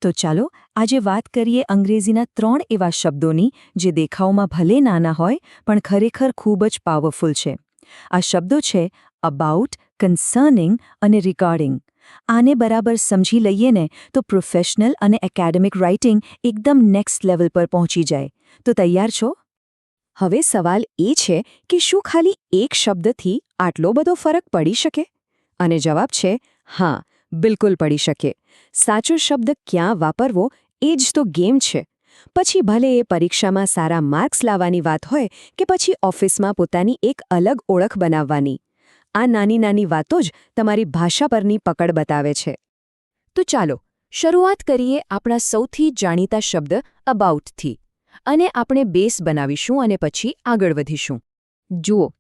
તો ચાલો આજે વાત કરીએ અંગ્રેજીના 3 એવા શબ્દોની જે દેખાવમાં ભલે નાના હોય પણ ખરેખર ખૂબ જ પાવરફુલ છે. આ શબ્દો છે અબાઉટ, કન્સર્નિંગ અને રિગાર્ડિંગ. આને બરાબર સમજી લઈએ ને તો પ્રોફેશનલ અને એકેડેમિક રાઇટિંગ એકદમ નેક્સ્ટ લેવલ પર પહોંચી જાય. તો તૈયાર છો? હવે સવાલ એ છે કે શું ખાલી એક શબ્દથી આટલો બધો ફરક પડી શકે? અને જવાબ છે હા, બિલકુલ પડી શકે. સાચો શબ્દ ક્યાં વાપરવો એ જ તો ગેમ છે. પછી ભલે એ પરીક્ષામાં સારા માર્ક્સ લાવવાની વાત હોય કે પછી ઓફિસમાં પોતાની એક અલગ ઓળખ બનાવવાની. આ નાની નાની વાતો જ તમારી ભાષા પરની પકડ બતાવે છે. તો ચાલો શરૂઆત કરીએ આપણા સૌથી જાણીતા શબ્દ અબાઉટથી. અને આપણે બેઝ બનાવીશું અને પછી આગળ વધીશું. જુઓ,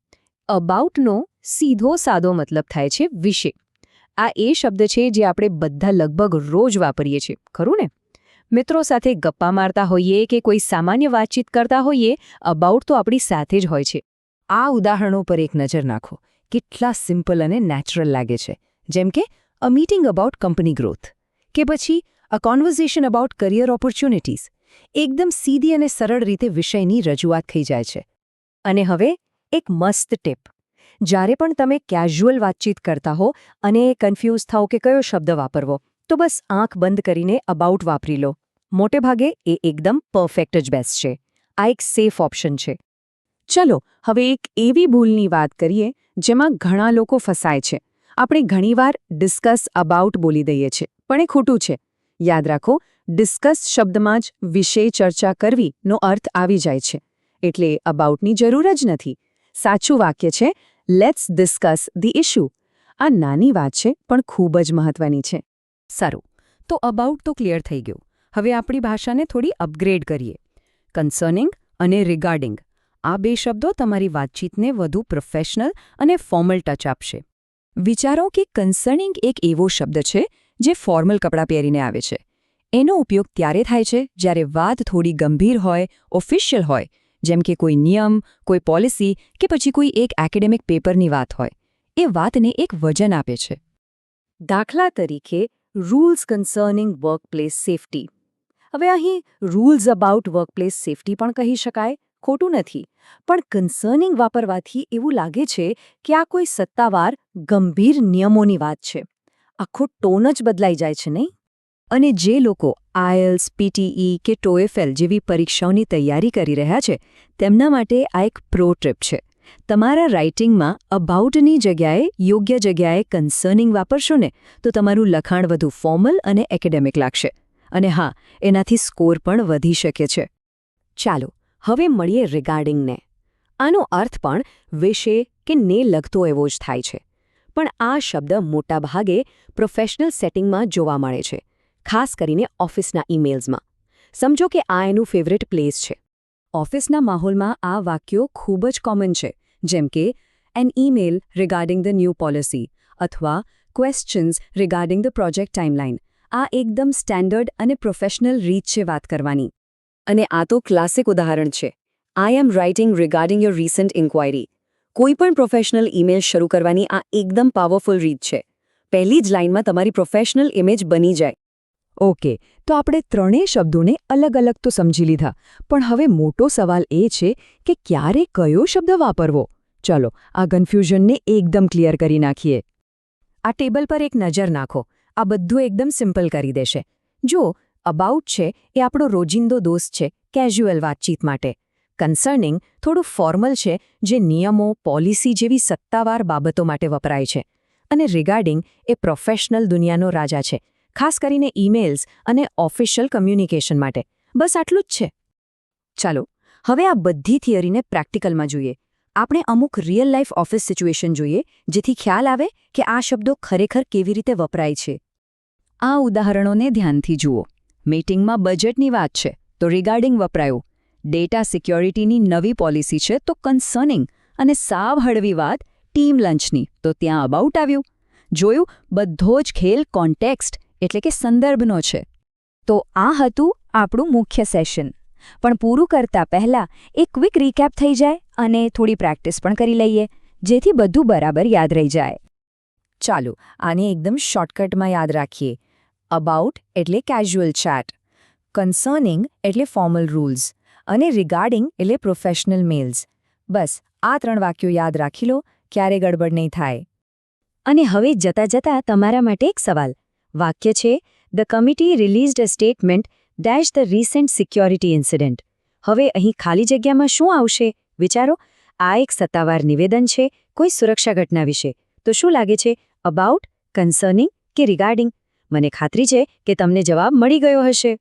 અબાઉટનો સીધો સાદો મતલબ થાય છે વિશે. આ એ શબ્દ છે જે આપણે બધા લગભગ રોજ વાપરીએ છીએ, ખરું ને? મિત્રો સાથે ગપ્પા મારતા હોઈએ કે કોઈ સામાન્ય વાતચીત કરતા હોઈએ, અબાઉટ તો આપણી સાથે જ હોય છે. આ ઉદાહરણો પર એક નજર નાખો. કેટલા સિમ્પલ અને નેચરલ લાગે છે. જેમ કે a meeting about company growth કે પછી અ કોન્વર્ઝેશન અબાઉટ કરિયર ઓપોર્ચ્યુનિટીઝ. એકદમ સીધી અને સરળ રીતે વિષયની રજૂઆત થઈ જાય છે. અને હવે એક મસ્ત ટિપ. જ્યારે પણ તમે કેઝ્યુઅલ વાતચીત કરતા હો અને કન્ફ્યુઝ થાઓ કે કયો શબ્દ વાપરવો, તો બસ આંખ બંધ કરીને અબાઉટ વાપરી લો. મોટે ભાગે એ એકદમ પરફેક્ટ જ બેસ્ટ છે. આ એક સેફ ઓપ્શન છે. ચલો હવે એક એવી ભૂલની વાત કરીએ જેમાં ઘણા લોકો ફસાય છે. આપણે ઘણીવાર ડિસ્કસ અબાઉટ બોલી દઈએ છીએ, પણ એ ખોટું છે. યાદ રાખો, ડિસ્કસ શબ્દમાં જ વિશે ચર્ચા કરવીનો અર્થ આવી જાય છે. એટલે અબાઉટની જરૂર જ નથી. સાચું વાક્ય છે લેટ્સ ડિસ્કસ ધી ઇશ્યુ. આ નાની વાત છે પણ ખૂબ જ મહત્વની છે. સારું, તો અબાઉટ તો ક્લિયર થઈ ગયું. હવે આપણી ભાષાને થોડી અપગ્રેડ કરીએ. કન્સર્નિંગ અને રિગાર્ડિંગ. આ બે શબ્દો તમારી વાતચીતને વધુ પ્રોફેશનલ અને ફોર્મલ ટચ આપશે. વિચારો કે કન્સર્નિંગ એક એવો શબ્દ છે જે ફોર્મલ કપડાં પહેરીને આવે છે. એનો ઉપયોગ ત્યારે થાય છે જ્યારે વાત થોડી ગંભીર હોય, ઓફિશિયલ હોય, જેમ કે કોઈ નિયમ, કોઈ પોલિસી કે પછી કોઈ એક એકેડેમિક પેપરની વાત હોય. એ વાતને એક વજન આપે છે. દાખલા તરીકે રૂલ્સ કન્સર્નિંગ વર્કપ્લેસ સેફટી. હવે અહીં રૂલ્સ અબાઉટ વર્કપ્લેસ સેફટી પણ કહી શકાય, ખોટું નથી. પણ કન્સર્નિંગ વાપરવાથી એવું લાગે છે કે આ કોઈ સત્તાવાર, ગંભીર નિયમોની વાત છે. આખો ટોન જ બદલાઈ જાય છે, નહીં? અને જે લોકો આઈએલ્સ, પીટીઈ કે ટોએફએલ જેવી પરીક્ષાઓની તૈયારી કરી રહ્યા છે, તેમના માટે આ એક પ્રો ટિપ છે. તમારા રાઇટિંગમાં અબાઉટની જગ્યાએ યોગ્ય જગ્યાએ કન્સર્નિંગ વાપરશો ને તો તમારું લખાણ વધુ ફોર્મલ અને એકેડેમિક લાગશે. અને હા, એનાથી સ્કોર પણ વધી શકે છે. ચાલો હવે મળીએ રિગાર્ડિંગને. આનો અર્થ પણ વિશે કે ને લગતો એવો જ થાય છે. પણ આ શબ્દ મોટાભાગે પ્રોફેશનલ સેટિંગમાં જોવા મળે છે. ખાસ કરીને ઓફિસના ઈમેલ્સમાં. સમજો કે આ એનું ફેવરેટ પ્લેસ છે. ઓફિસના માહોલમાં આ વાક્યો ખૂબ જ કોમન છે. જેમ કે an email regarding the new policy અથવા questions regarding the project timeline. આ એકદમ સ્ટેન્ડર્ડ અને પ્રોફેશનલ રીત છે વાત કરવાની. અને આ તો ક્લાસિક ઉદાહરણ છે. I am writing regarding your recent inquiry. કોઈ પણ પ્રોફેશનલ ઈમેલ શરૂ કરવાની આ એકદમ પાવરફુલ રીત છે. પહેલી જ લાઇનમાં તમારી પ્રોફેશનલ ઇમેજ બની જાય. ઓકે, તો આપણે ત્રણેય શબ્દોને અલગ અલગ તો સમજી લીધા, પણ હવે મોટો સવાલ એ છે કે ક્યારે કયો શબ્દ વાપરવો? ચલો આ કન્ફ્યુઝનને એકદમ ક્લિયર કરી નાખીએ. આ ટેબલ પર એક નજર નાખો. આ બધું એકદમ સિમ્પલ કરી દેશે. જો અબાઉટ છે એ આપણો રોજિંદો દોસ્ત છે કેઝ્યુઅલ વાતચીત માટે. કન્સર્નિંગ થોડું ફોર્મલ છે, જે નિયમો, પોલિસી જેવી સત્તાવાર બાબતો માટે વપરાય છે. અને રિગાર્ડિંગ એ પ્રોફેશનલ દુનિયાનો રાજા છે, ખાસ કરીને ઈમેલ્સ અને ઓફિશિયલ કમ્યુનિકેશન માટે. બસ આટલું જ છે. ચાલો હવે આ બધી થિયરીને પ્રેક્ટિકલમાં જોઈએ. આપણે અમુક રિયલ લાઈફ ઓફિસ સિચ્યુએશન જોઈએ જેથી ખ્યાલ આવે કે આ શબ્દો ખરેખર કેવી રીતે વપરાય છે. આ ઉદાહરણોને ધ્યાનથી જુઓ. મીટિંગમાં બજેટની વાત છે તો રિગાર્ડિંગ વપરાયું. ડેટા સિક્યોરિટીની નવી પોલિસી છે તો કન્સર્નિંગ. અને સાવ હળવી વાત ટીમ લંચની તો ત્યાં અબાઉટ આવ્યું. જોયું, બધો જ ખેલ કોન્ટેક્સ્ટ એટલે કે સંદર્ભનો છે. તો આ હતું આપણું મુખ્ય સેશન. પણ પૂરું કરતા પહેલા એક ક્વિક રીકેપ થઈ જાય અને થોડી પ્રેક્ટિસ પણ કરી લઈએ, જેથી બધું બરાબર યાદ રહી જાય. ચાલો આને એકદમ શોર્ટકટમાં યાદ રાખીએ. અબાઉટ એટલે કેઝ્યુઅલ ચેટ, કન્સર્નિંગ એટલે ફોર્મલ રૂલ્સ અને રિગાર્ડિંગ એટલે પ્રોફેશનલ મેલ્સ. બસ આ 3 વાક્યો યાદ રાખી લો, ક્યારે ગડબડ નહીં થાય. અને હવે જતા જતા તમારા માટે એક સવાલ. વાક્ય છે, the committee released a statement dash the recent security incident. હવે અહીં ખાલી જગ્યામાં શું આવશે? વિચારો. આ એક સત્તાવાર નિવેદન છે કોઈ સુરક્ષા ઘટના વિશે. તો શું લાગે છે, અબાઉટ, કન્સર્નિંગ કે રિગાર્ડિંગ? મને ખાતરી છે કે તમને જવાબ મળી ગયો હશે.